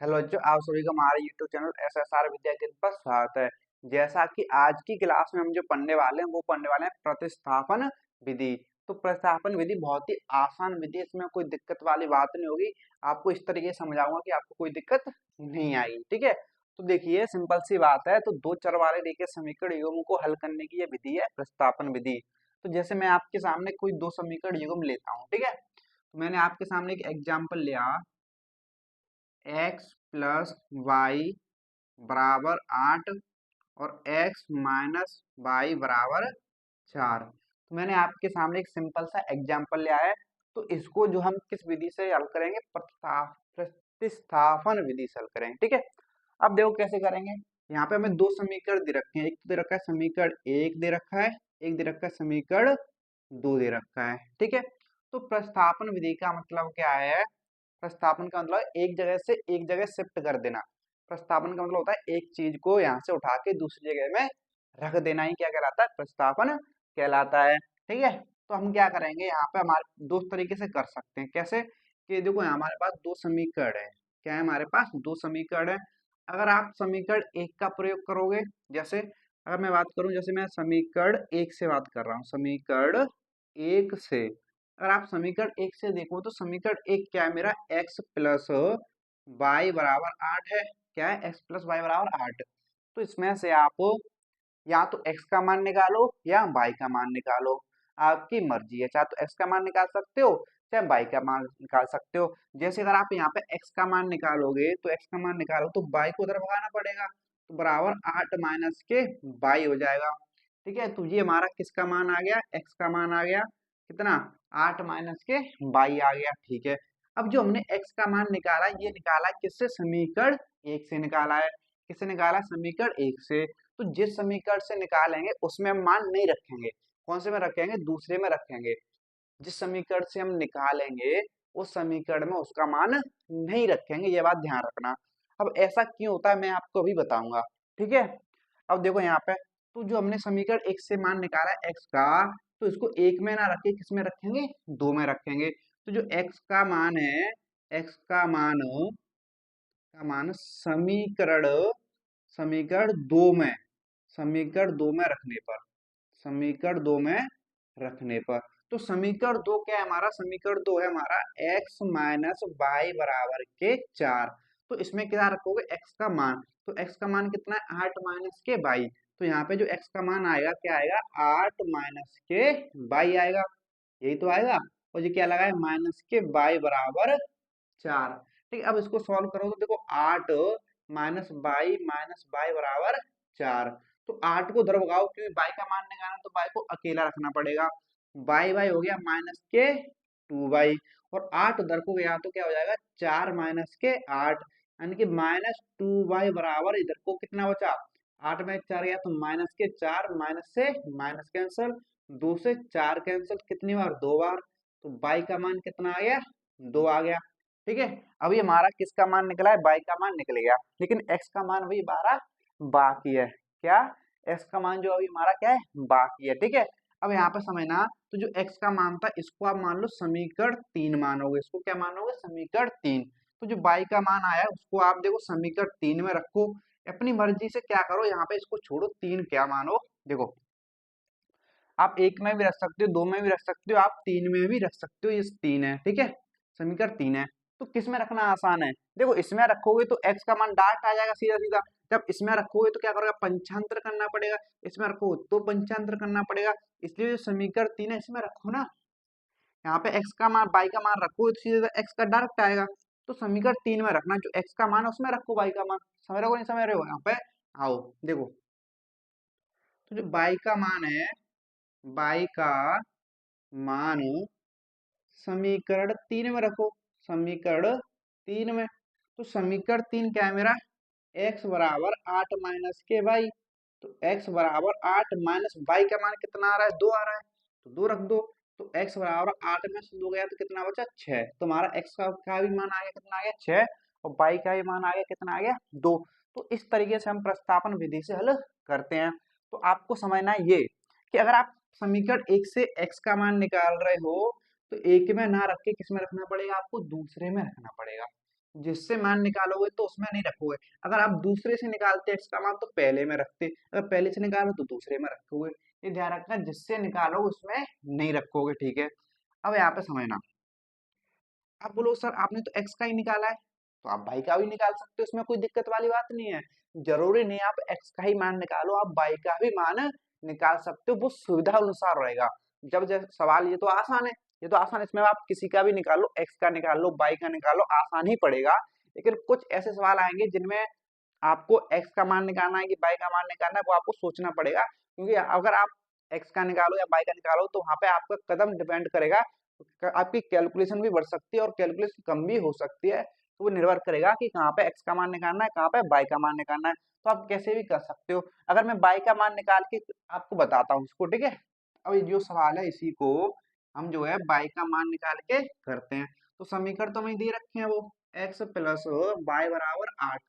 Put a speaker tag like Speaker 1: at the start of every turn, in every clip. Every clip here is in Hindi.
Speaker 1: हेलो बच्चों, आप सभी का हमारे YouTube चैनल SSR विद्या केंद्र पर स्वागत है। जैसा कि आज की क्लास में हम जो पढ़ने वाले हैं वो पढ़ने वाले हैं प्रतिस्थापन विधि। तो प्रतिस्थापन विधि बहुत ही आसान विधि है, इसमें कोई दिक्कत वाली बात नहीं होगी। आपको इस तरीके से समझाऊंगा कि आपको कोई दिक्कत नहीं आएगी। ठीक है, तो देखिए सिंपल सी बात है। तो दो चर वाले रेखीय समीकरण युग्म को हल करने की यह विधि है प्रतिस्थापन विधि। तो जैसे मैं आपके सामने कोई दो समीकरण युग्म लेता हूँ, ठीक है, तो मैंने आपके सामने एक एग्जाम्पल लिया, एक्स प्लस वाई बराबर 8 और x माइनस वाई बराबर 4। तो मैंने आपके सामने एक सिंपल सा एग्जाम्पल लिया है। तो इसको जो हम किस विधि से हल करेंगे, प्रतिस्थापन विधि से हल करेंगे। ठीक है, अब देखो कैसे करेंगे। यहाँ पे हमें दो समीकरण दे रखे हैं, एक तो दे रखा है समीकरण एक दे रखा है, एक दे रखा है समीकरण दो दे रखा है। ठीक है, तो प्रतिस्थापन विधि का मतलब क्या है? प्रतिस्थापन का मतलब एक जगह से एक जगह शिफ्ट कर देना। प्रतिस्थापन का मतलब होता है एक चीज को यहाँ से उठा के दूसरी जगह में रख देना ही क्या कहलाता है? प्रतिस्थापन कहलाता है। ठीक है, तो हम क्या करेंगे, यहाँ पे हमारे दो तरीके से कर सकते हैं। कैसे कि देखो यहाँ हमारे पास दो समीकरण है। क्या है हमारे पास? दो समीकरण है। अगर आप समीकरण एक का प्रयोग करोगे, जैसे अगर मैं बात करूं, जैसे मैं समीकरण एक से बात कर रहा हूँ, समीकरण एक से अगर आप समीकरण एक से देखो तो समीकरण एक क्या है मेरा? x प्लस वाई बराबर 8 है। क्या है? x प्लस वाई बराबर 8। तो इसमें से आप या तो x का मान निकालो या y का मान निकालो, आपकी मर्जी है। चाहे तो x का मान निकाल सकते हो, चाहे y का मान निकाल सकते हो। जैसे अगर आप यहाँ पे x का मान निकालोगे तो x का मान निकालो तो y को उधर भगाना पड़ेगा, तो बराबर 8 माइनस के y हो जाएगा। ठीक है, तो ये हमारा किसका मान आ गया? x का मान आ गया। कितना? 8 माइनस के y आ गया। ठीक है, अब जो हमने x का मान निकाला, ये निकाला किससे? समीकरण एक से निकाला है। किससे निकाला? समीकरण एक से। तो जिस समीकरण से निकालेंगे उसमें हम मान नहीं रखेंगे। कौन से में रखेंगे? दूसरे में रखेंगे। जिस समीकरण से हम निकालेंगे उस समीकरण में उसका मान नहीं रखेंगे, ये बात ध्यान रखना। अब ऐसा क्यों होता है मैं आपको अभी बताऊंगा। ठीक है, अब देखो यहाँ पे, तो जो हमने समीकरण एक से मान निकाला है x का, तो इसको एक में ना रखे किस में रखेंगे? दो में रखेंगे। तो जो x का मान है, x का मान समीकरण समीकरण दो में समीकरण दो में रखने पर समीकरण दो में रखने पर तो समीकरण दो क्या है हमारा? समीकरण दो है हमारा x माइनस वाई बराबर के 4। तो इसमें क्या रखोगे? x का मान। तो x का मान कितना है? 8 माइनस के वाई। तो यहाँ पे जो x का मान आएगा क्या आएगा? 8 माइनस के वाई आएगा, यही तो आएगा। और ये क्या लगा है? माइनस के वाई बराबर 4। ठीक है, अब इसको सॉल्व करो तो देखो 8 माइनस बाई बराबर 4। तो 8 को उधर भगाओ क्योंकि बाई का मान निकालना, तो बाई को अकेला रखना पड़ेगा। बाई बाई हो गया माइनस के 2 बाई, और 8 उधर को गया तो क्या हो जाएगा? 4 माइनस के 8, यानी कि माइनस 2 बाई बराबर इधर को कितना बचा? 8 में 4 गया तो माइनस के 4, माइनस से माइनस कैंसल, 2 से 4 कैंसल, कितनी बार? 2 बार। तो बाई का मान कितना आ गया? 2 आ गया। ठीक है, अभी हमारा किसका मान निकला है? बाई का मान निकल गया, लेकिन एक्स का मान अभी हमारा बाकी है। क्या? एक्स का मान जो अभी हमारा क्या है? बाकी है। ठीक है, अब यहाँ पे समझना, तो जो एक्स का मान था इसको आप मान लो समीकरण 3 मानोगे। इसको क्या मानोगे? समीकरण 3। तो जो बाई का मान आया है उसको आप देखो समीकरण 3 में रखो। अपनी मर्जी से क्या करो, यहाँ पे इसको छोड़ो, 3 क्या मानो। देखो आप एक में भी रख सकते हो, दो में भी रख सकते हो, आप 3 में भी रख सकते हो। ये 3 है। ठीक है, समीकरण 3 है। तो किस में रखना आसान है? देखो इसमें रखोगे तो x का मान डायरेक्ट आ जाएगा सीधा सीधा। जब इसमें रखोगे तो क्या करोगे? पंचांतर करना पड़ेगा। इसमें रखोगे तो पंचांतर करना पड़ेगा। इसलिए जो समीकरण 3 है इसमें रखो ना। यहाँ पे x का मान बाई का मान रखोगे तो सीधा x का डायरेक्ट आएगा। तो समीकरण 3 में रखना, जो x का मान है उसमें रखो बाई का मान। समझ रहे हो नहीं समझ रहे हो? यहाँ पे आओ देखो, तो जो बाई का मान है, बाई का मान समीकरण 3 में रखो। समीकरण 3 में, तो समीकरण 3 क्या है मेरा? x बराबर 8 माइनस के वाई। तो x बराबर 8 माइनस वाई का मान कितना आ रहा है? 2 आ रहा है, तो 2 रख दो। तो x बराबर 8 में से 2 गया तो कितना बचा? 6। तो हमारा x का भी मान आ गया, कितना आ गया? 6। और y का भी मान आ गया, कितना आ गया? 2। तो इस तरीके से हम प्रस्तापन विधि से हल करते हैं। तो आपको समझना है ये कि अगर आप समीकरण एक से x का मान निकाल रहे हो तो एक में ना रख के किस में रखना पड़ेगा? आपको दूसरे में रखना पड़ेगा। जिससे मान निकालोगे तो उसमें नहीं रखोगे। अगर आप दूसरे से निकालते x का मान तो पहले में रखते, अगर पहले से निकालो तो दूसरे में रखोगे। ये ध्यान रखना, जिससे निकालोगे उसमें नहीं रखोगे, ठीक है। अब यहाँ पे समझना, आप बोलो सर आपने तो x का ही निकाला है, तो आप y का भी निकाल सकते हो, इसमें कोई दिक्कत वाली बात नहीं है। जरूरी नहीं आप x का ही मान निकालो, आप y का भी मान निकाल सकते हो, वो सुविधा अनुसार रहेगा। जब सवाल, ये तो आसान है, ये तो आसान है, इसमें आप किसी का भी निकाल लो, x का निकाल लो, y का निकाल लो, आसान ही पड़ेगा। लेकिन कुछ ऐसे सवाल आएंगे जिनमें आपको x का मान निकालना है कि y का मान निकालना है, वो आपको सोचना पड़ेगा। क्योंकि अगर आप x का निकालो या y का निकालो तो वहां पे आपका कदम डिपेंड करेगा, आपकी कैलकुलेशन भी बढ़ सकती है और कैलकुलेशन कम भी हो सकती है। तो वो निर्भर करेगा कि कहाँ पे x का मान निकालना है, कहाँ पे y का मान निकालना है। तो आप कैसे भी कर सकते हो। अगर मैं y का मान निकाल के आपको बताता हूँ इसको, ठीक है। अब ये जो सवाल है इसी को हम जो है y का मान निकाल के करते हैं। तो समीकरण तो वही दे रखे हैं, वो x प्लस y बराबर 8,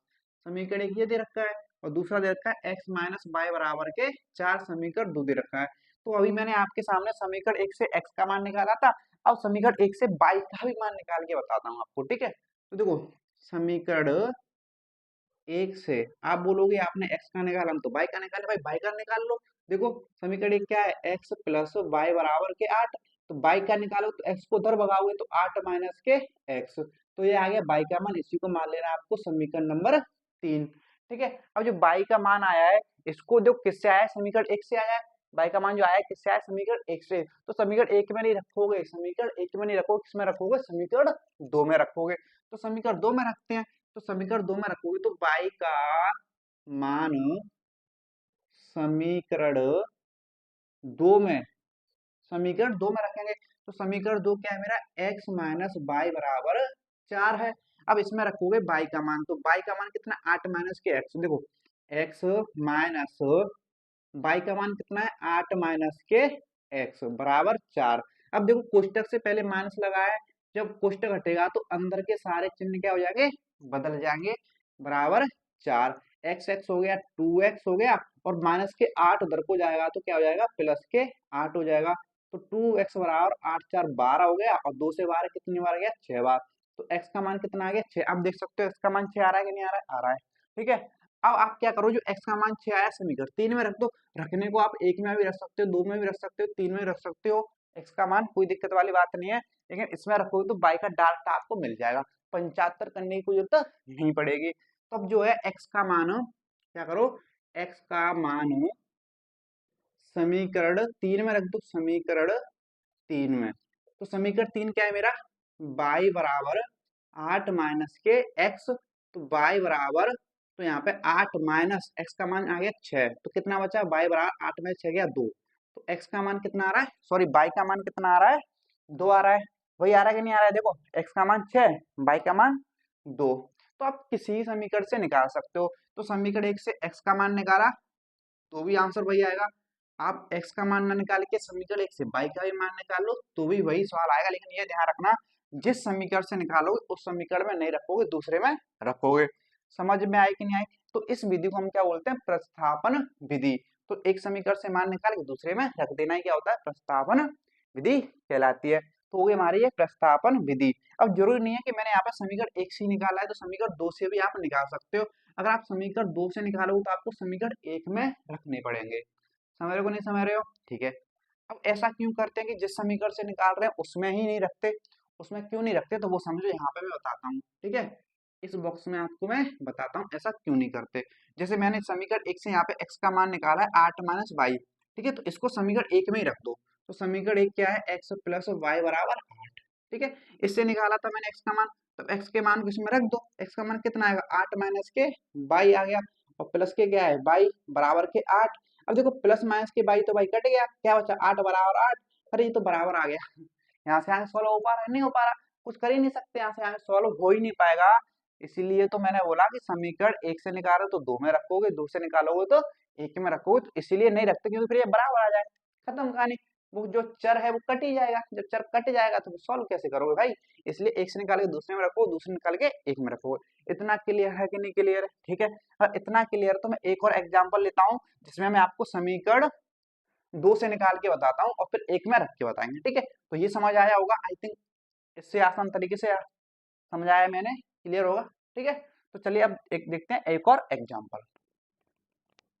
Speaker 1: समीकरण एक ये दे रखा है, और दूसरा दे रखा है x माइनस वाई बराबर के 4, समीकरण 2 दे रखा है। तो अभी मैंने आपके सामने समीकरण एक से x का मान निकाला था, अब समीकरण एक से y का भी मान निकाल के बताता हूँ आपको, ठीक है। तो देखो, समीकरण एक से आप बोलोगे आपने x का निकाला, हम तो y का निकाले, भाई y का निकाल लो। देखो समीकरण एक क्या है, x प्लस वाई बराबर के 8, तो y का निकालो तो x को उधर भगाओगे तो 8 माइनस के x, तो ये आ गया y का मान, इसी को मान लेना है आपको समीकरण नंबर 3, ठीक है। अब जो y का मान आया है, इसको जो किससे आया है, समीकरण एक से आया है। y का मान जो आया है किससे आया है, समीकरण एक से। तो समीकरण एक में नहीं रखोगे, समीकरण एक में नहीं रखोगे, किसमें रखोगे, समीकरण दो में रखोगे। तो समीकरण दो में रखते हैं, तो समीकरण दो में रखोगे तो y का मान समीकरण दो में, समीकरण दो में रखेंगे। तो समीकरण दो क्या है मेरा, x माइनस वाई बराबर 4 है। अब इसमें रखोगे y का मान, तो y का मान कितना, 8 माइनस के x, देखो x माइनस y का मान कितना है, 8 माइनस के x बराबर 4। अब देखो कोष्टक से पहले माइनस लगाया है, जब कोष्टक हटेगा तो अंदर के सारे चिन्ह क्या हो जाएंगे, बदल जाएंगे, बराबर 4, एक्स एक्स हो गया, 2x हो गया, और माइनस के 8 उधर को जाएगा तो क्या हो जाएगा, प्लस के 8 हो जाएगा। तो 2x बराबर 8 4 12 हो गया, और 2 से 12 कितनी बार गया, 6 बार। तो x का मान कितना आ गया, 6। अब देख सकते हो x का मान 6 आ रहा है कि नहीं आ रहा है, आ रहा है, ठीक है। अब आप क्या करो, जो x का मान 6 आया समीकरण 3 में रख दो। रखने को आप एक में भी रख सकते हो, दो में भी रख सकते हो, तीन में भी रख सकते हो, x का मान कोई दिक्कत वाली बात नहीं है। लेकिन इसमें रखोगे तो y का डायरेक्ट आपको मिल जाएगा, 75 करने की कोई जरूरत नहीं पड़ेगी। तो अब जो है x का मान, क्या करो, x का मान समीकरण 3 में रख दो, समीकरण 3 में। तो समीकरण 3 क्या है मेरा, y बराबर 8 माइनस के x, तो y बराबर, तो यहाँ पे 8 माइनस x का मान आ गया 6, तो कितना बचा, y बराबर 8 में 6 गया 2। तो x का मान कितना आ रहा है, सॉरी y का मान कितना आ रहा है, 2 आ रहा है। वही आ रहा है कि नहीं आ रहा है, देखो x का मान 6, y का मान 2। तो आप किसी समीकरण से निकाल सकते हो। तो समीकरण एक से x का मान निकाला तो भी आंसर वही आएगा। आप x का मान ना निकाल के समीकरण एक से y का भी मान निकाल लो तो भी वही सवाल आएगा। लेकिन ये ध्यान रखना, जिस समीकरण से निकालोगे उस समीकरण में नहीं रखोगे, दूसरे में रखोगे। समझ में आई कि नहीं आई। तो इस विधि को हम क्या बोलते हैं, प्रतिस्थापन विधि। तो एक समीकरण से मान निकाल के दूसरे में रख देना ही क्या होता है, प्रतिस्थापन विधि कहलाती है। तो वो हमारी है प्रतिस्थापन विधि। अब जरूरी नहीं है कि मैंने यहाँ पे समीकरण एक से ही निकाला है तो समीकरण दो से भी आप निकाल सकते हो। अगर आप समीकरण दो से निकालोगे तो आपको समीकरण एक में रखने पड़ेंगे। समझ रहे हो नहीं समझ रहे हो, ठीक है। अब ऐसा क्यों करते हैं कि जिस समीकरण से निकाल रहे हैं उसमें ही नहीं रखते, उसमें क्यों नहीं रखते, तो वो समझो यहाँ पे मैं बताता हूँ, ठीक है। इस बॉक्स में आपको मैं बताता हूँ ऐसा क्यों नहीं करते। जैसे मैंने समीकरण एक से यहाँ पे x का मान निकाला है 8 माइनस वाई, ठीक है, तो इसको समीकरण एक में ही रख दो। तो समीकरण एक क्या है, x प्लस वाई बराबर 8, ठीक है। इससे निकाला था मैंने x का मान, तब x के मान को इसमें रख दो। x का मान कितना आएगा, 8 माइनस के वाई आ गया, और प्लस के क्या है, वाई बराबर के 8। अब देखो प्लस माइनस के वाई तो वाई कट गया, क्या बचा, 8 बराबर 8। अरे ये तो बराबर आ गया, यहाँ से आगे सॉल्व हो पा रहा है, नहीं हो पा रहा, कुछ कर ही नहीं सकते, यहाँ से आगे सॉल्व हो ही नहीं पाएगा। इसीलिए तो मैंने बोला कि समीकरण एक से निकालो तो दो में रखोगे, दो से निकालोगे तो एक में रखोगे। तो इसीलिए नहीं रखते क्योंकि फिर ये बराबर आ जाए, खत्म कहानी। वो जो चर है वो कट ही जाएगा, जब चर कट जाएगा तो सॉल्व कैसे करोगे भाई। इसलिए एक से निकाल के दूसरे में रखो, दूसरे निकाल के एक में रखोगे। इतना क्लियर है कि नहीं क्लियर है, ठीक है। और इतना क्लियर तो मैं एक और एग्जाम्पल लेता हूँ जिसमें मैं आपको समीकरण दो से निकाल के बताता हूँ और फिर एक में रख के बताएंगे, ठीक है। तो ये समझ आया होगा आई थिंक, इससे आसान तरीके से समझाया मैंने कि क्लियर होगा, ठीक है। तो चलिए अब एक देखते हैं एक और एग्जाम्पल।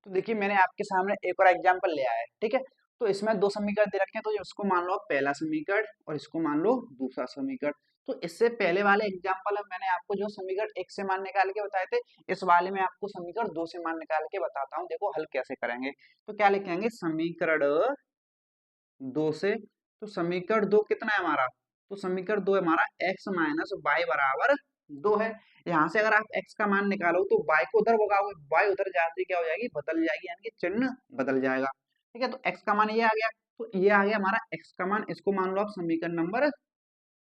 Speaker 1: तो देखिए मैंने आपके सामने एक और एग्जाम्पल ले आया है, ठीक है। तो इसमें दो समीकरण दे रखे हैं, तो इसको मान लो आप पहला समीकरण और इसको मान लो दूसरा समीकरण। तो इससे पहले वाले एग्जाम्पल में मैंने आपको जो समीकरण एक से मान निकाल के बताए थे, इस वाले में आपको समीकरण दो से मान निकाल के बताता हूँ, देखो हल कैसे करेंगे। तो क्या लिखेंगे, समीकरण दो से, तो समीकरण दो कितना है हमारा, तो समीकरण दो है हमारा x माइनस वाई बराबर दो है। यहाँ से अगर आप x का मान निकालो तो y को उधर भगाओगे, y उधर जाते क्या हो जाएगी, बदल जाएगी, यानी कि चिन्ह बदल जाएगा, ठीक है। तो x का मान ये आ गया, तो ये आ गया हमारा x का मान, इसको मान लो आप समीकरण नंबर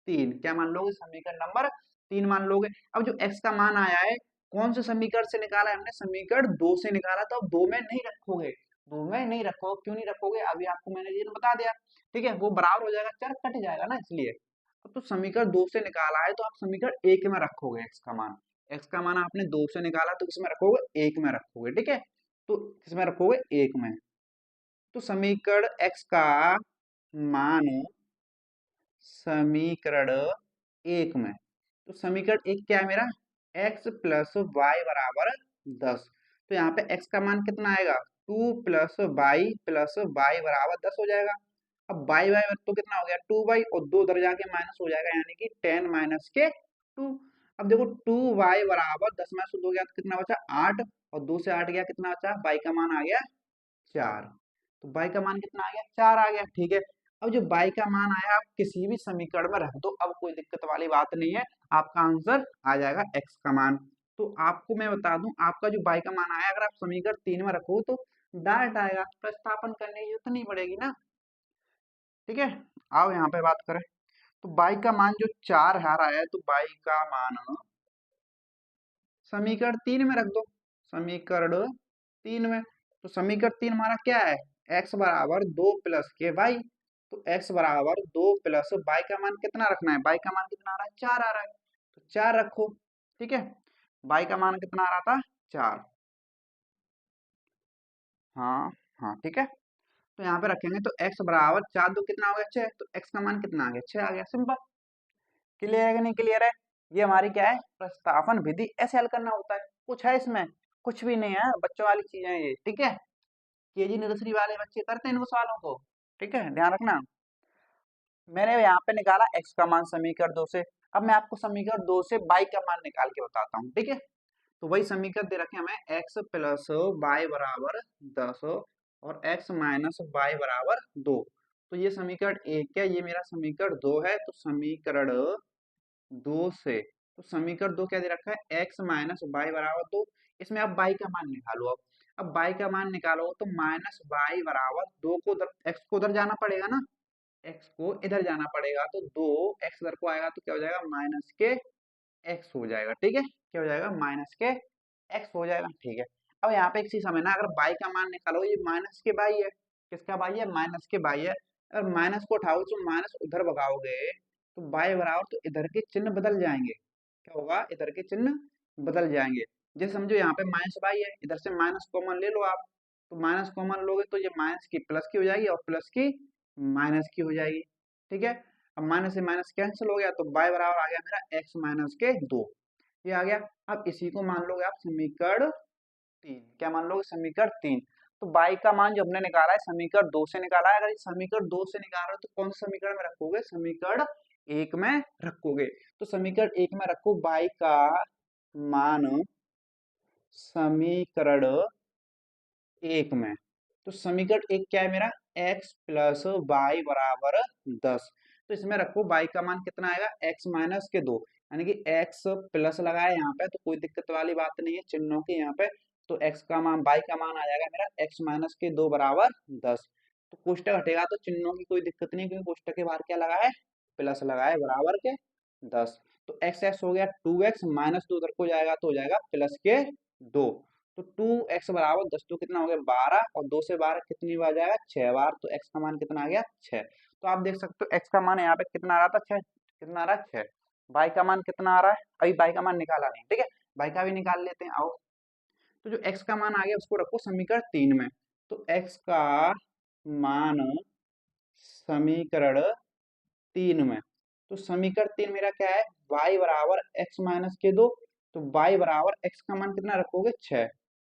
Speaker 1: तीन, क्या मान लोगे, समीकरण नंबर तीन मान लोगे। अब जो x का मान आया है, कौन से समीकरण से निकाला है हमने, समीकरण दो से निकाला, तो अब दो में नहीं रखोगे, दो में नहीं रखोगे, क्यों नहीं रखोगे, अभी आपको मैंने ये बता दिया, ठीक है। वो बराबर हो जाएगा, चर कट जाएगा ना, इसलिए। तो समीकरण दो से निकाला है, तो आप समीकरण एक में रखोगे x का मान, x का मान आपने दो से निकाला तो किसमें रखोगे, एक में रखोगे, ठीक है। तो किसमें रखोगे, एक में। तो समीकरण x का मान समीकरण एक में, तो समीकरण एक क्या है मेरा, x प्लस वाई बराबर 10। तो यहाँ पे x का मान कितना आएगा, 2 प्लस वाई बराबर 10 हो जाएगा। अब वाई वाई तो कितना हो गया, 2 वाई, और दो उधर जाके माइनस हो जाएगा, यानी कि 10 माइनस के 2। अब देखो 2 वाई बराबर 10 में से दो गया तो कितना बचा, 8, और 2 से 8 गया कितना बचा, वाई का मान आ गया 4। तो बाई का मान कितना आ गया, 4 आ गया, ठीक है। अब जो बाई का मान आया, आप किसी भी समीकरण में रख दो, अब कोई दिक्कत वाली बात नहीं है, आपका आंसर आ जाएगा एक्स का मान। तो आपको मैं बता दूं, आपका जो बाई का मान आया, अगर आप समीकरण तीन में रखो तो डायरेक्ट आएगा, प्रतिस्थापन करने की जरूरत नहीं पड़ेगी ना, ठीक है। आओ यहाँ पे बात करें, तो बाई का मान जो 4 आ रहा है, तो बाई का मान समीकरण तीन में रख दो, समीकरण तीन में। तो समीकरण तीन हमारा क्या है, x बराबर दो प्लस के वाई, तो x बराबर दो प्लस वाई का मान कितना रखना है, वाई का मान कितना आ रहा है, 4 आ रहा है, तो 4 रखो, ठीक है। वाई का मान कितना आ रहा था, 4, हाँ हाँ, ठीक है। तो यहाँ पे रखेंगे, तो x बराबर 4 दो कितना हो गया, 6, तो x का मान कितना आ गया, 6 आ गया, सिंपल। क्लियर है कि नहीं क्लियर है, ये हमारी क्या है, प्रतिस्थापन विधि, ऐसे हल करना होता है, कुछ है इसमें, कुछ भी नहीं है, बच्चों वाली चीजें हैं ये, ठीक है। केजी नर्सरी वाले बच्चे करते हैं इन सवालों को, ठीक है, ध्यान रखना। मैंने यहाँ पे निकाला x का मान समीकरण दो से, अब मैं आपको समीकरण दो से y का मान निकाल के बताता हूँ, ठीक है। तो वही समीकरण दे रखे हमें, x प्लस वाई बराबर 10 और x माइनस वाई बराबर 2। तो ये समीकरण एक है, ये मेरा समीकरण दो है, तो समीकरण दो से, तो समीकरण दो क्या दे रखा है, x माइनस वाई बराबर दो। इसमें आप y का मान निकालो, अब y का मान निकालो तो माइनस वाई बराबर दो को उधर, x को उधर जाना पड़ेगा ना, x को इधर जाना पड़ेगा, तो दो x इधर को आएगा तो क्या हो जाएगा, माइनस के x हो जाएगा, ठीक है, क्या हो जाएगा, माइनस के x हो जाएगा, ठीक है। अब यहाँ पे एक चीज समझना, अगर y का मान निकालो, ये माइनस के बाई है, किसका बाई है, माइनस के बाई है। अगर माइनस को उठाओ तो माइनस उधर भगाओगे, तो बाई बराबर, तो इधर के चिन्ह बदल जाएंगे, क्या होगा, इधर के चिन्ह बदल जाएंगे। जैसे समझो यहाँ पे माइनस बाई है, इधर से माइनस कॉमन ले लो आप, तो माइनस कॉमन लोगे तो ये माइनस की प्लस की हो जाएगी, और प्लस की माइनस की हो जाएगी, ठीक है। अब माइनस से माइनस कैंसिल हो गया, तो बाई बराबर आ गया मेरा x माइनस के दो, ये आ गया। अब इसी को मान लोगे आप समीकरण तीन, क्या मान लोगे, समीकरण तीन। तो बाई का मान जो हमने निकाला है समीकरण दो से निकाला है, अगर ये समीकरण दो से निकाल रहे हो तो कौन से समीकरण में रखोगे, समीकरण एक में रखोगे। तो समीकरण एक में रखो बाई का मान समीकरण एक में। तो समीकरण एक क्या है मेरा, x प्लस वाई बराबर 10। तो इसमें रखो y का मान कितना आएगा, x माइनस के दो, यानी कि x प्लस लगाया यहाँ पे, तो कोई दिक्कत वाली बात नहीं है चिन्हों की यहाँ पे। तो x का मान, y का मान आ जाएगा मेरा x माइनस के दो बराबर 10। तो कोष्टक हटेगा तो चिन्हों की कोई दिक्कत नहीं, क्योंकि कोष्टक के बाहर क्या लगा है, प्लस लगा है, बराबर के 10। तो x हो गया 2x, माइनस दो उधर को जाएगा तो हो जाएगा प्लस के दो। तो 2x बराबर 10, तो कितना हो गया 12, और 2 से 12 कितनी बार जाएगा, 6 बार, तो x का मान कितना आ गया 6। तो आप देख सकते हो x का मान यहाँ पे कितना आ रहा था, 6, कितना आ रहा है 6। y का मान कितना आ रहा है, अभी y का मान निकाला नहीं, ठीक है, y का भी निकाल लेते हैं, आओ। तो जो x का मान आ गया उसको रखो समीकरण तीन में। तो x का मान समीकरण तीन में, तो समीकरण 3 मेरा क्या है, y बराबर x माइनस के 2। तो y बराबर x का मान कितना रखोगे, 6।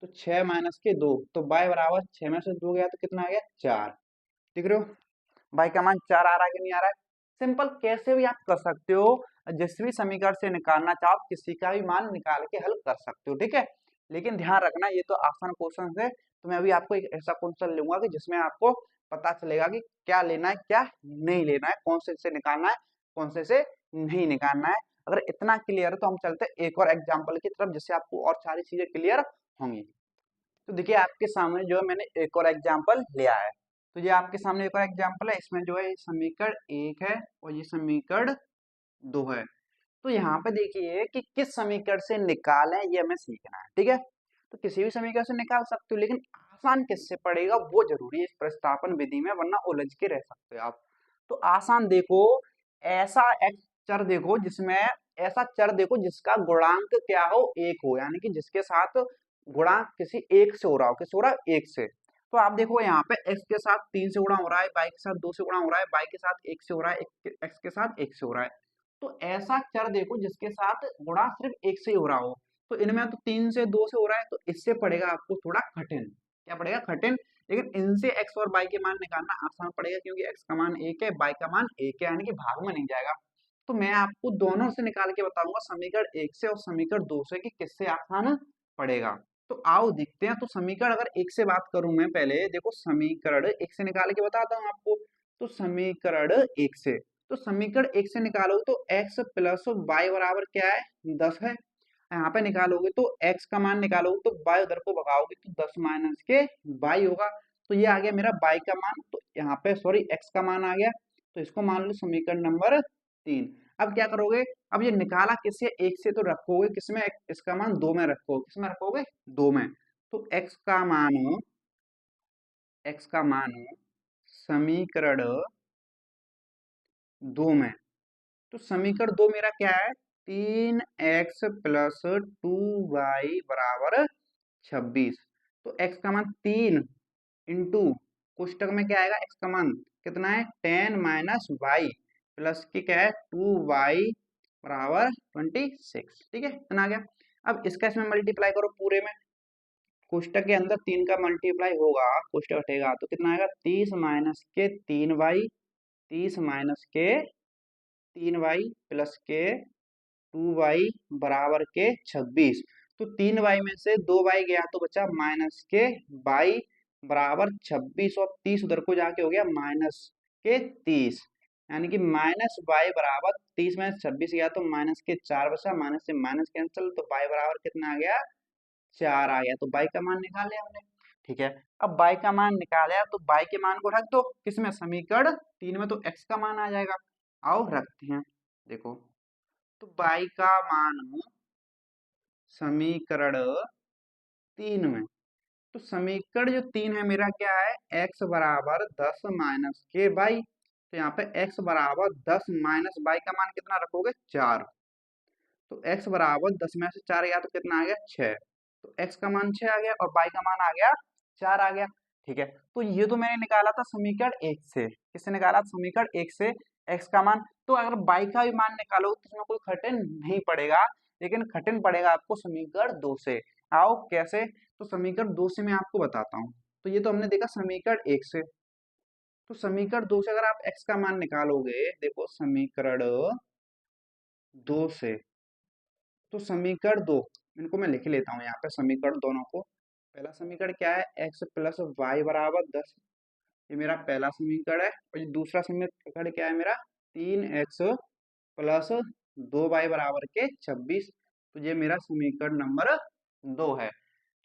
Speaker 1: तो 6 माइनस के 2, तो y बराबर 6 में से 2 गया तो कितना आ गया, 4। देख रहे हो y का मान 4 आ रहा है कि नहीं आ रहा है। सिंपल, कैसे भी आप कर सकते हो, जिस भी समीकरण से निकालना चाहो किसी का भी मान निकाल के हल कर सकते हो, ठीक है। लेकिन ध्यान रखना ये तो आसान क्वेश्चन है, तो मैं अभी आपको एक ऐसा क्वेश्चन लूंगा कि जिसमें आपको पता चलेगा कि क्या लेना है क्या नहीं लेना है, कौन से निकालना है कौन से नहीं निकालना है। अगर इतना क्लियर है तो हम चलते हैं एक और एग्जाम्पल की तरफ, जिससे आपको और सारी चीजें क्लियर होंगी। तो देखिए आपके सामने जो है मैंने एक और एग्जाम्पल लिया है। तो ये आपके सामने एक और एग्जाम्पल है, इसमें जो है ये समीकरण 1 है और ये समीकरण 2 है। तो यहाँ पे देखिए कि किस समीकरण से निकालें ये हमें सीखना है, ठीक है। तो किसी भी समीकरण से निकाल सकते हो, लेकिन आसान किससे पड़ेगा वो जरूरी है इस प्रतिस्थापन विधि में, वरना उलझ के रह सकते हो आप। तो आसान देखो, ऐसा एक्स चर देखो जिसमें ऐसा चर देखो जिसका गुणांक क्या हो, 1 हो, यानी कि जिसके साथ गुणा किसी एक से हो रहा हो, किस हो रहा है, एक से। तो आप देखो यहाँ पे x के साथ 3 से गुणा हो रहा है, y के साथ 2 से गुणा हो रहा है, y के साथ 1 से हो रहा है, x के साथ 1 से हो रहा है। तो ऐसा चर देखो जिसके साथ गुणा सिर्फ 1 से ही हो रहा हो। तो इनमें तो 3 से 2 से हो रहा है, तो इससे पड़ेगा आपको थोड़ा कठिन। क्या पड़ेगा, कठिन। लेकिन इनसे x और y के मान निकालना आसान पड़ेगा, क्योंकि x का मान 1 है, y का मान 1 है, यानी कि भाग में नहीं जाएगा। तो मैं आपको दोनों से निकाल के बताऊंगा, समीकरण 1 से और समीकरण 2 से, कि किससे आसान पड़ेगा। तो आओ देखते हैं। तो समीकरण अगर 1 से बात करूं, मैं पहले देखो समीकरण 1 से निकाल के बताता हूं आपको। तो समीकरण 1 से, तो समीकरण 1 से निकालोगे तो x प्लस वाई बराबर क्या है, 10 है। यहाँ पे निकालोगे तो x का मान निकालोगे तो y उधर को भगाओगे तो 10 माइनस के y होगा। तो ये आ गया मेरा y का मान, तो यहाँ पे सॉरी x का मान आ गया। तो इसको मान लो समीकरण नंबर 3। अब क्या करोगे, अब ये निकाला किससे, 1 से, तो रखोगे किसमें, इसका मान 2 में रखोगे, किसमें रखोगे, 2 में। तो x का मान समीकरण 2 में। तो समीकरण 2 मेरा क्या है, 3x प्लस 2y बराबर 26। तो x का मान 3 इंटू कोष्टक में क्या आएगा, x का मान कितना है, 10 माइनस वाई प्लस की क्या है 2y बराबर 26, ठीक है, इतना आ गया। अब इसका इसमें मल्टीप्लाई करो पूरे में, कोष्टक के अंदर 3 का मल्टीप्लाई होगा, कोष्टक हटेगा तो कितना आएगा, 30 माइनस के 3y, 30 माइनस के 3y प्लस के 2y बराबर के 26। तो 3y में से 2y गया तो बचा माइनस के y बराबर 26, और 30 उधर को जाके हो गया माइनस के 30, यानी कि माइनस y बराबर 30 में 26 गया तो माइनस के 4 बचा, माइनस से माइनस कैंसिल, तो y बराबर कितना आ गया, 4 आ गया। तो y का मान निकाल लिया हमने, ठीक है। अब y का मान निकाला तो y के मान को रख दो किसमें, समीकरण 3 में, तो x का मान आ जाएगा। आओ रखते हैं, देखो तो y का मान समीकरण 3 में, तो समीकरण जो 3 है मेरा क्या है, x बराबर 10 माइनस के वाई। तो यहाँ पे x बराबर 10 माइनस वाई का मान कितना रखोगे, 4। तो x बराबर 10 में से 4 गया तो कितना आ गया, 6। तो x का मान 6 आ गया और y का मान आ गया 4 आ गया, ठीक है। तो ये तो मैंने निकाला था समीकरण 1 से, किससे निकाला, समीकरण 1 से x का मान। तो अगर y का भी मान निकालो तो इसमें कोई कठिन नहीं पड़ेगा, लेकिन कठिन पड़ेगा आपको समीकरण 2 से। आओ कैसे, तो समीकरण 2 से मैं आपको बताता हूँ। तो ये तो हमने देखा समीकरण 1 से, तो समीकरण 2 से अगर आप x का मान निकालोगे, देखो समीकरण 2 से, तो समीकरण 2 इनको मैं लिख लेता हूँ यहाँ पे समीकरण दोनों को। पहला समीकरण क्या है, x प्लस वाई बराबर 10, ये मेरा पहला समीकरण है। और ये दूसरा समीकरण क्या है मेरा, 3x प्लस 2y बराबर के 26। तो ये मेरा समीकरण नंबर 2 है।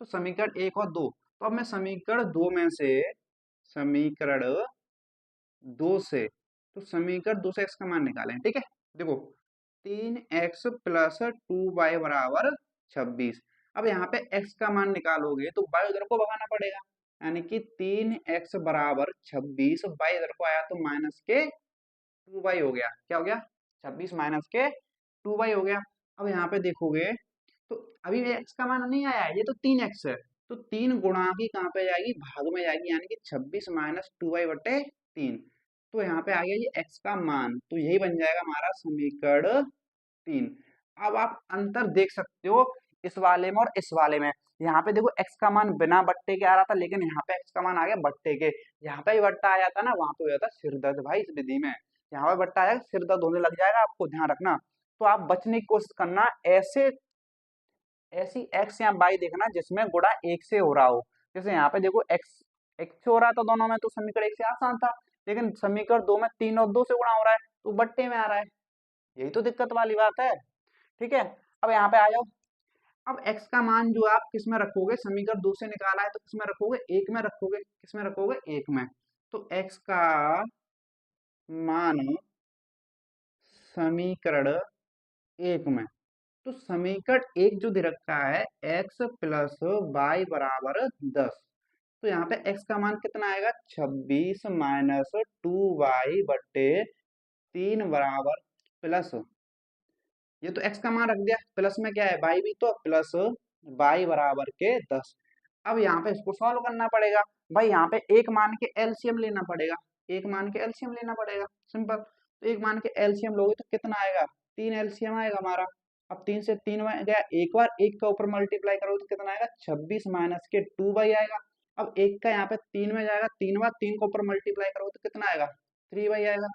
Speaker 1: तो समीकरण 1 और 2, तो अब मैं समीकरण 2 में से, समीकरण 2 से, तो समीकरण 2 से x का मान निकालें, ठीक है। देखो 3x प्लस 2y बराबर 26। अब यहाँ पे x का मान निकालोगे तो y उधर को भगाना पड़ेगा, यानी कि 3x बराबर 26, y इधर को आया तो माइनस के 2y हो गया, क्या हो गया, 26 माइनस के 2y हो गया। अब यहाँ पे देखोगे तो अभी x का मान नहीं आया है, ये तो 3x है, तो 3 गुणा की कहाँ पे जाएगी, भाग में जाएगी, यानी कि 26 माइनस 2y बटे 3। तो यहाँ पे आ गया ये x का मान, तो यही बन जाएगा हमारा समीकरण 3। अब आप अंतर देख सकते हो इस वाले में और इस वाले में। यहाँ पे देखो x का मान बिना बट्टे के आ रहा था, लेकिन यहाँ पे x का मान आ गया बट्टे के। यहाँ पे भी बट्टा आ जाता ना, वहां पे हो जाता सिर दर्द भाई इस विधि में। यहाँ पे बट्टा आएगा, सिर दर्द होने लग जाएगा, आपको ध्यान रखना। तो आप बचने की कोशिश करना, ऐसे ऐसी x या y देखना जिसमें गुणा 1 से हो रहा हो। जैसे यहाँ पे देखो x 1 से हो रहा था दोनों में, तो समीकरण 1 से आसान था। लेकिन समीकरण 2 में 3 और 2 से गुणा हो रहा है, तो बट्टे में आ रहा है। यही तो दिक्कत वाली बात है। ठीक है, अब यहाँ पे आ जाओ। अब x का मान जो आप किस में रखोगे, समीकरण 2 से निकाला है तो किस में रखोगे, 1 में रखोगे। किस में रखोगे, 1 में। तो x का मान समीकरण 1 में, तो समीकरण 1 जो दे रखा है x प्लस वाई बराबर 10। तो यहाँ पे x का मान कितना आएगा, 26 माइनस 2y बट्टे 3 बराबर प्लस, ये तो x का मान रख दिया, प्लस में क्या है y भी, तो प्लस y बराबर के 10। अब यहाँ पे इसको सॉल्व करना पड़ेगा भाई। यहाँ पे एक मान के एलसीएम लेना पड़ेगा, एक मान के एलसीएम लेना पड़ेगा, सिंपल। तो एक मान के एलसीएम लोगे तो कितना आएगा, 3 एलसीएम आएगा हमारा। अब 3 से 3 में गया, एक बार एक का ऊपर मल्टीप्लाई करो तो कितना आएगा, 26 माइनस के 2y आएगा। अब एक का यहाँ पे 3 में जाएगा, 3 बार 3 को ऊपर मल्टीप्लाई करो तो कितना आएगा, 3y आएगा।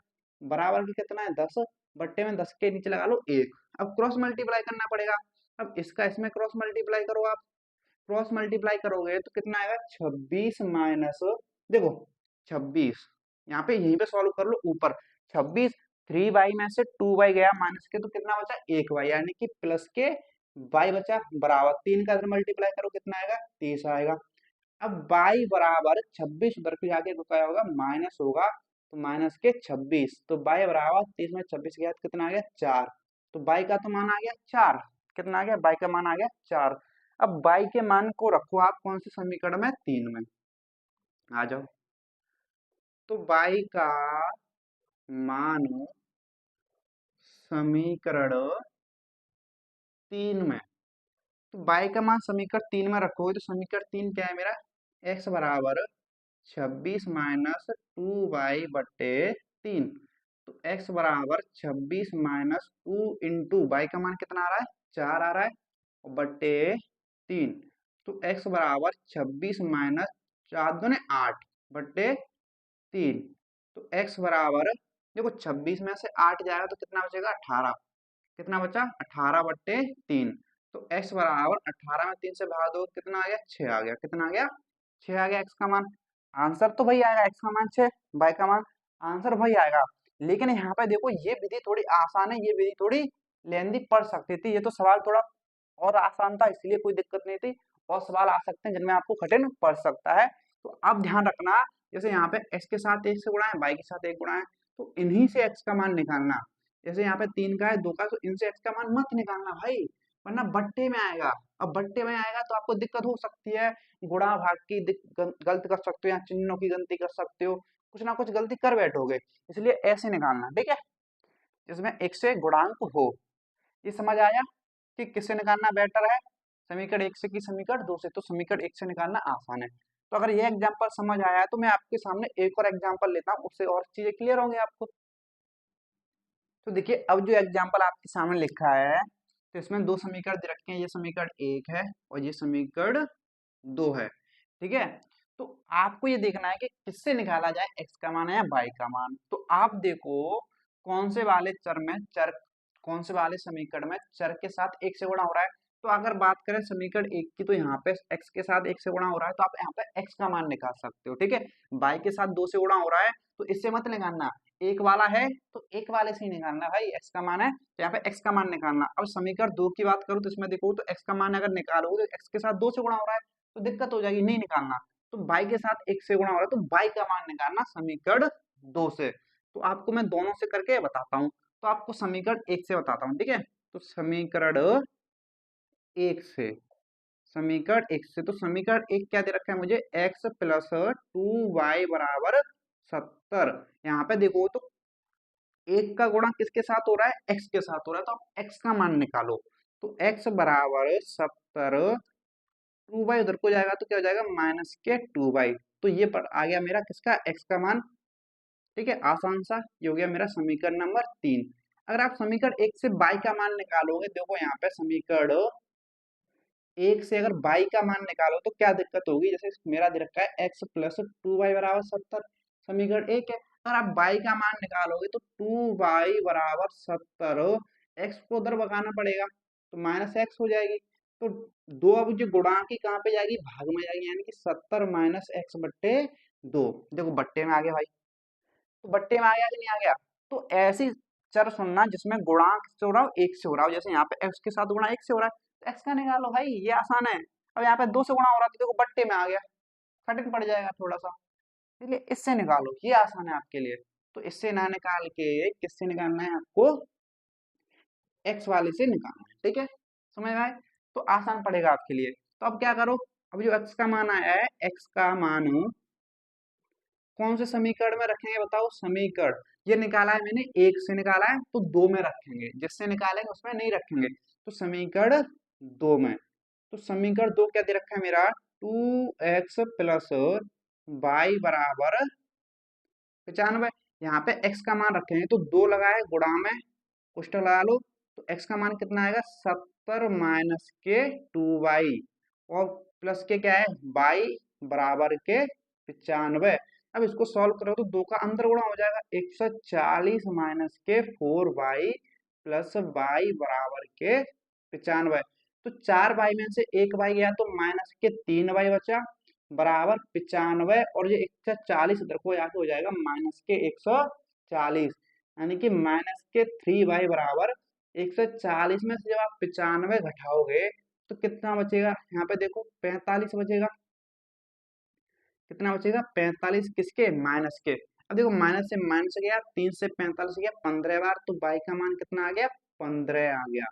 Speaker 1: बराबर की कितना है, 10, बट्टे में 10 के नीचे लगा लो 1। अब क्रॉस मल्टीप्लाई करना पड़ेगा। अब इसका इसमें क्रॉस मल्टीप्लाई करो आप, क्रॉस मल्टीप्लाई करोगे तो कितना आएगा, 26 माइनस, देखो 26, यहाँ पे यहीं पे सॉल्व कर लो ऊपर। 26, 3y में से 2y गया माइनस के, तो कितना बचा, 1y, यानी कि प्लस के y बचा बराबर 3 का इधर मल्टीप्लाई करो कितना आएगा, 30 आएगा। अब y बराबर 26 उधर के जाके क्या होगा, माइनस होगा, तो माइनस के 26, तो y बराबर 30 में 26 गया तो कितना आ गया, 4। तो y का तो मान आ गया 4, कितना आ गया, y का मान आ गया 4। अब y के मान को रखो आप कौन से समीकरण में, 3 में। आ जाओ, तो y का मान समीकरण 3 में, तो y का मान समीकरण 3 में रखोगे तो समीकरण 3 क्या है मेरा, x बराबर 26 माइनस 2y बट्टे 3। तो x बराबर 26 माइनस 2 इंटू वाई का मान कितना आ रहा है, 4 आ रहा है, और बट्टे 3। तो x बराबर 26 माइनस 4 दूने 8 बट्टे 3। तो x बराबर, देखो 26 में से 8 जाएगा तो कितना बचेगा, 18। कितना बचा, 18 बट्टे 3। तो x बराबर 18 में 3 से भाग दो कितना आ गया, 6 आ गया। कितना आ गया, 6 आ गया x का मान। आंसर तो वही आएगा, x का मान 6, y का मान, आंसर वही आएगा। लेकिन यहाँ पे देखो ये विधि थोड़ी आसान है, ये विधि थोड़ी लेंदी पड़ सकती थी। ये तो सवाल थोड़ा और आसान था, इसलिए कोई दिक्कत नहीं थी। और सवाल आ सकते हैं जिनमें आपको कठिन पड़ सकता है। तो आप ध्यान रखना, जैसे यहाँ पे x के साथ 1 से गुणा है, y के साथ 1 गुणा है, तो इन्हीं से x का मान निकालना। जैसे यहाँ पे 3 का है, 2 का, तो इनसे x का मान मत निकालना भाई, वरना बट्टे में आएगा। अब बट्टे में आएगा तो आपको दिक्कत हो सकती है, गुणा भाग की गलती कर सकते हो, या चिन्हों की गलती कर सकते हो, कुछ ना कुछ गलती कर बैठोगे। इसलिए ऐसे निकालना, ठीक है, जिसमें एक से गुणांक हो। ये समझ आया कि किससे निकालना बेटर है, समीकरण 1 से की समीकरण 2 से। तो समीकरण 1 से निकालना आसान है। तो अगर ये एग्जाम्पल समझ आया तो मैं आपके सामने एक और एग्जाम्पल लेता हूँ, उससे और चीजें क्लियर होंगी आपको। तो देखिए, अब जो एग्जाम्पल आपके सामने लिखा है, तो इसमें दो समीकरण दे रखे हैं, ये समीकरण 1 है और ये समीकरण 2 है, ठीक है। तो आपको ये देखना है कि किससे निकाला जाए, x का मान है या y का मान। तो आप देखो कौन से वाले चर में चर, कौन से वाले समीकरण में चर के साथ 1 से गुणा हो रहा है। तो अगर बात करें समीकरण 1 की, तो यहाँ पे x के साथ 1 से गुणा हो रहा है, तो आप यहाँ पे x का मान निकाल सकते हो, ठीक है। y के साथ 2 से गुणा हो रहा है, तो इससे मत निकालना, एक वाला है तो एक वाले से ही निकालना भाई, x का मान है तो यहाँ पे x का मान निकालना। अब समीकरण 2 की बात करूँ तो इसमें देखो, तो x का मान अगर निकालोगे तो x के साथ 2 से गुणा हो रहा है, तो दिक्कत हो जाएगी, नहीं निकालना। तो y के साथ 1 से गुणा हो रहा है, तो y का मान निकालना समीकरण 2 से। तो आपको मैं दोनों से करके बताता हूँ। तो आपको समीकरण 1 से बताता हूँ, ठीक है। तो समीकरण 1 से, समीकरण 1 से, तो समीकरण 1 क्या दे रखा है मुझे, x प्लस 2y बराबर 70। यहाँ पे देखो तो 1 का गुणा किसके साथ हो रहा है, x के साथ हो रहा है, तो आप x का मान निकालो। तो x बराबर 70, 2y उधर को जाएगा तो क्या हो जाएगा, माइनस के 2y। तो ये पर आ गया मेरा किसका, x का मान, ठीक है, आसान सा। ये हो गया मेरा समीकरण नंबर 3। अगर आप समीकरण 1 से बाई का मान निकालोगे, देखो यहाँ पे समीकरण 1 से अगर बाई का मान निकालो तो क्या दिक्कत होगी, जैसे मेरा दे रखा है x प्लस 2y बराबर 70, समीकरण 1 है। अगर आप बाई का मान निकालोगे तो 2y बराबर 70, x को उधर भगाना पड़ेगा तो माइनस एक्स हो जाएगी। तो दो अब जो गुणांक की कहाँ पे जाएगी, भाग में जाएगी, यानी कि 70 माइनस एक्स बट्टे 2। देखो बट्टे में आ गया भाई, तो बट्टे में आ गया कि नहीं आ गया। तो ऐसी चर चुनना जिसमें गुणांक से हो रहा हो, एक से हो रहा हो, जैसे यहाँ पे x के साथ गुणा एक से हो रहा है तो x का निकालो भाई, ये आसान है। अब यहाँ पे 2 से गुणा हो रहा है तो देखो बट्टे में आ गया, कठिन पड़ जाएगा थोड़ा सा, इसलिए इससे निकालो, ये आसान है आपके लिए। तो इससे ना निकाल के किससे निकालना है आपको, x वाले से निकालना है, ठीक है, समझ में आए। तो आसान पड़ेगा आपके लिए। तो अब क्या करो, अब जो x का मान आया है, x का मान कौन से समीकरण में रखेंगे बताओ, समीकरण ये निकाला है मैंने, एक से निकाला है तो दो में रखेंगे, जिससे निकालेंगे उसमें नहीं रखेंगे। तो समीकरण दो में, तो समीकरण दो क्या दे रखा है मेरा, 2x प्लस बाई बराबर 95। यहाँ पे x का मान रखेंगे तो दो लगाए गुणा में कुछ लगा लो, तो x का मान कितना आएगा, 70 माइनस के 2y, और प्लस के क्या है बाई बराबर के 95। अब इसको सॉल्व करो तो दो का अंदर गुणा हो जाएगा, 140 माइनस के 4y प्लस बाई बराबर के 95। तो 4y में से एक y गया तो माइनस के 3y बचा बराबर 95, और ये 140 इधर को आके हो जाएगा माइनस के 140, यानी कि माइनस के 3y बराबर 140 में से जब आप 95 घटाओगे तो कितना बचेगा, यहाँ पे देखो 45 बचेगा। कितना बचेगा, 45, किसके, माइनस के। अब देखो माइनस से माइनस गया, 3 से 45 गया 15 बार, तो बाई का मान कितना आ गया, 15 आ गया।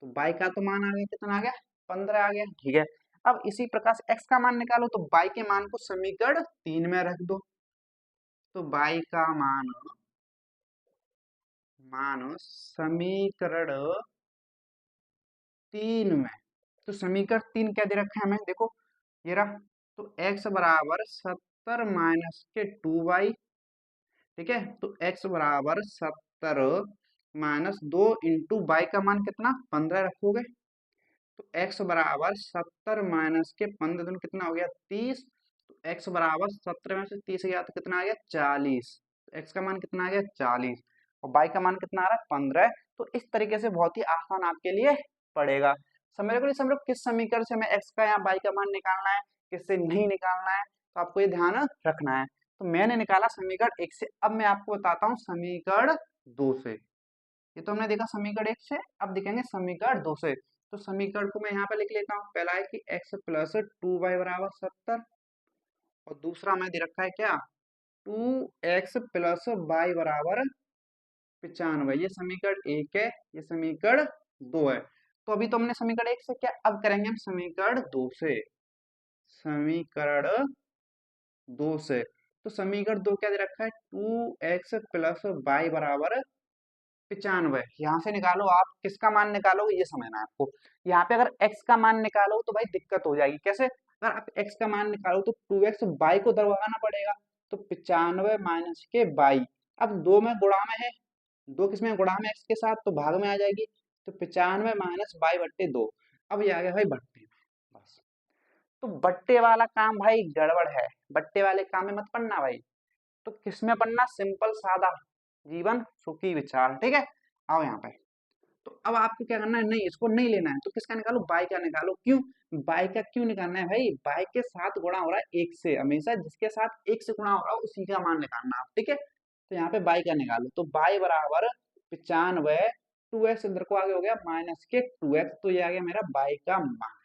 Speaker 1: तो बाई का तो मान आ गया, कितना आ गया, 15 आ गया, ठीक है। अब इसी प्रकार से x का मान निकालो, तो बाई के मान को समीकरण 3 में रख दो। तो बाई का मान समीकरण 3 में, तो समीकरण 3 क्या दे रखा है हमें, देखो ये रहा। तो x बराबर 70 माइनस के 2y, ठीक है। तो x बराबर 70 माइनस 2 इंटू बाई का मान कितना, 15 रखोगे, तो x बराबर 70 माइनस के 15 दिन कितना हो गया, 30। तो x बराबर 70 में से 30 गया तो कितना आ गया, 40। तो x का मान कितना आ गया, 40, और y का मान कितना आ रहा है, 15। तो इस तरीके से बहुत ही आसान आपके लिए पड़ेगा। समझ रहे हो, समझ लो किस समीकरण से हमें x का या y का मान निकालना है, किससे नहीं निकालना है, तो आपको ये ध्यान रखना है। तो मैंने निकाला समीकरण 1 से, अब मैं आपको बताता हूँ समीकरण 2 से। ये तो हमने देखा समीकरण 1 से, अब देखेंगे समीकरण 2 से। तो समीकरण को मैं यहाँ पे लिख लेता हूँ, पहला है कि x प्लस 2y बराबर 70, और दूसरा मैं दे रखा है क्या, 2x प्लस y बराबर 95। ये समीकरण 1 है, ये समीकरण 2 है। तो अभी तो हमने समीकरण 1 से, क्या अब करेंगे हम समीकरण 2 से, समीकरण 2 से। तो समीकरण 2 क्या दे रखा है, 2x प्लस y बराबर 95। यहाँ से निकालो, आप किसका मान निकालोगे ये समझना है आपको। यहाँ पे अगर x का मान निकालो तो भाई दिक्कत हो जाएगी, कैसे, अगर आप x का मान निकालो तो 2x बाई को दरवाना पड़ेगा, तो 95 माइनस के बाई। अब दो में गुणा में है, दो किसमें गुणा में x के साथ, तो भाग में आ जाएगी, तो 95 माइनस बाई बट्टे 2। अब ये आ गया भाई बट्टे में, बस। तो बट्टे वाला काम भाई गड़बड़ है, बट्टे वाले काम में मत पड़ना भाई। तो किसमें पढ़ना, सिंपल सादा जीवन सुखी विचार, ठीक है। आओ यहाँ पे, तो अब आपको क्या करना है, नहीं इसको नहीं लेना है तो किसका निकालो, बाई का निकालो। क्यों, बाई का क्यों निकालना है भाई, बाई के साथ गुणा हो रहा है एक से, हमेशा जिसके साथ एक से गुणा हो रहा है उसी का मान निकालना आप, ठीक है। तो यहाँ पे बाई का निकालो, तो बाई बराबर 95, 2x इधर को आगे हो गया माइनस के 2x, तो ये आ गया मेरा बाई का मान।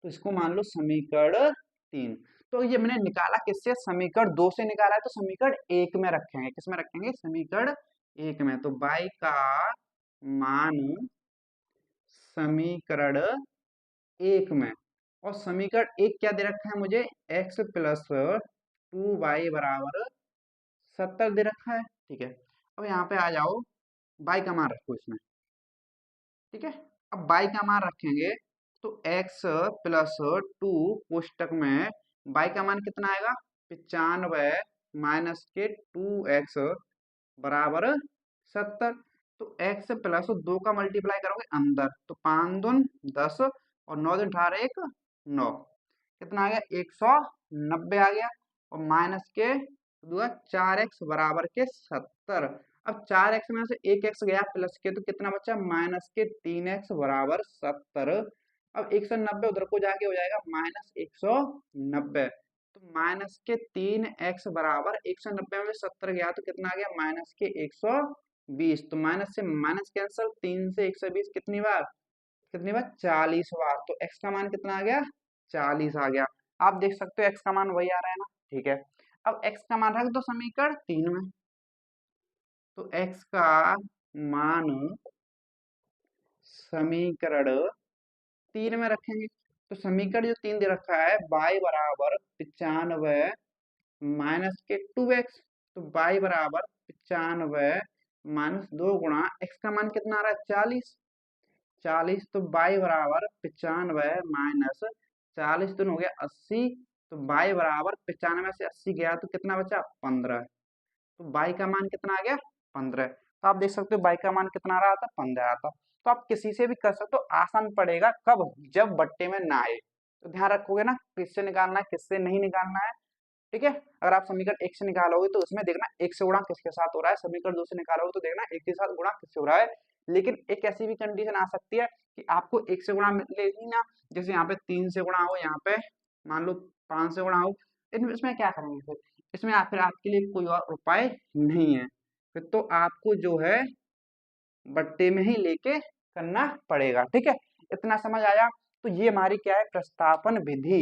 Speaker 1: तो इसको मान लो समीकरण 3। तो ये मैंने निकाला किससे, समीकरण 2 से निकाला है, तो समीकरण 1 में रखेंगे, किस में रखेंगे, समीकरण 1 में। तो बाई का मान समीकरण 1 में, और समीकरण 1 क्या दे रखा है मुझे, x प्लस 2y बराबर 70 दे रखा है, ठीक है। अब यहाँ पे आ जाओ, बाई का मान रखो इसमें, ठीक है। अब बाई का मान रखेंगे तो x प्लस 2 कोष्टक में बाई का मान कितना आएगा, 95 माइनस के 2x बराबर 70। तो x प्लस 2 का मल्टीप्लाई करोगे अंदर, तो 5 दून 10 और 9 दून 18 1 9, कितना आ गया 190 आ गया। और माइनस के 4x बराबर के 70। अब 4x में से एक x गया प्लस के, तो कितना बचा माइनस के 3x बराबर 70। अब 190 उधर को जाके हो जाएगा माइनस 190। तो माइनस के 3x बराबर 190 में से 70 गया तो कितना आ गया माइनस के 120। तो माइनस से माइनस कैंसिल, 3 से 120 कितनी बार 40 बार। तो x का मान कितना आ गया 40 आ गया। आप देख सकते हो x का मान वही आ रहा है ना, ठीक है। अब x का मान रख दो समीकरण 3 में, तो x का मान समीकरण 3 में रखेंगे। तो समीकरण जो 3 दे रखा है y बराबर 95 माइनस के 2x, तो y बराबर 95 माइनस 2 गुणा x का मान कितना आ रहा है 40। 40 तो y बराबर 95 माइनस 40 तो हो गया 80। तो y बराबर 95 से 80 गया तो कितना बचा 15। तो y का मान कितना आ गया 15। तो आप देख सकते हो y का मान कितना आ रहा था 15 आता। तो आप किसी से भी कर सकते हो, आसान पड़ेगा कब, जब बट्टे में ना आए। तो ध्यान रखोगे ना किससे निकालना है किससे नहीं निकालना है, ठीक है। अगर आप समीकरण 1 से निकालोगे तो उसमें देखना 1 से गुणा किसके साथ हो रहा है, समीकरण 2 से निकालोगे तो देखना 1 के साथ गुणा किससे हो रहा है। लेकिन एक ऐसी भी कंडीशन आ सकती है कि आपको 1 से गुणा मिलेगी ना, जैसे यहाँ पे 3 से गुणा हो, यहाँ पे मान लो 5 से गुणा हो। इसमें क्या करेंगे फिर, इसमें फिर आपके लिए कोई और उपाय नहीं है, फिर तो आपको जो है बट्टे में ही लेके करना पड़ेगा, ठीक है। इतना समझ आया। तो ये हमारी क्या है प्रस्तापन विधि।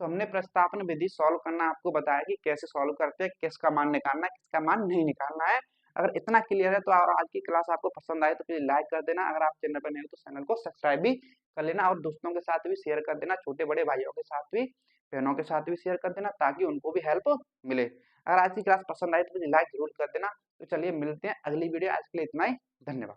Speaker 1: तो हमने प्रस्तापन विधि सॉल्व करना आपको बताया कि कैसे सॉल्व करते हैं, किसका मान निकालना है किसका मान नहीं निकालना है। अगर इतना क्लियर है तो आज की क्लास आपको पसंद आए तो प्लीज लाइक कर देना, अगर आप चैनल पर नए हो तो चैनल को सब्सक्राइब भी कर लेना और दोस्तों के साथ भी शेयर कर देना, छोटे बड़े भाइयों के साथ भी बहनों के साथ भी शेयर कर देना ताकि उनको भी हेल्प मिले। अगर आज की क्लास पसंद आए तो प्लीज लाइक जरूर कर देना। तो चलिए मिलते हैं अगली वीडियो, आज के लिए इतना ही, धन्यवाद।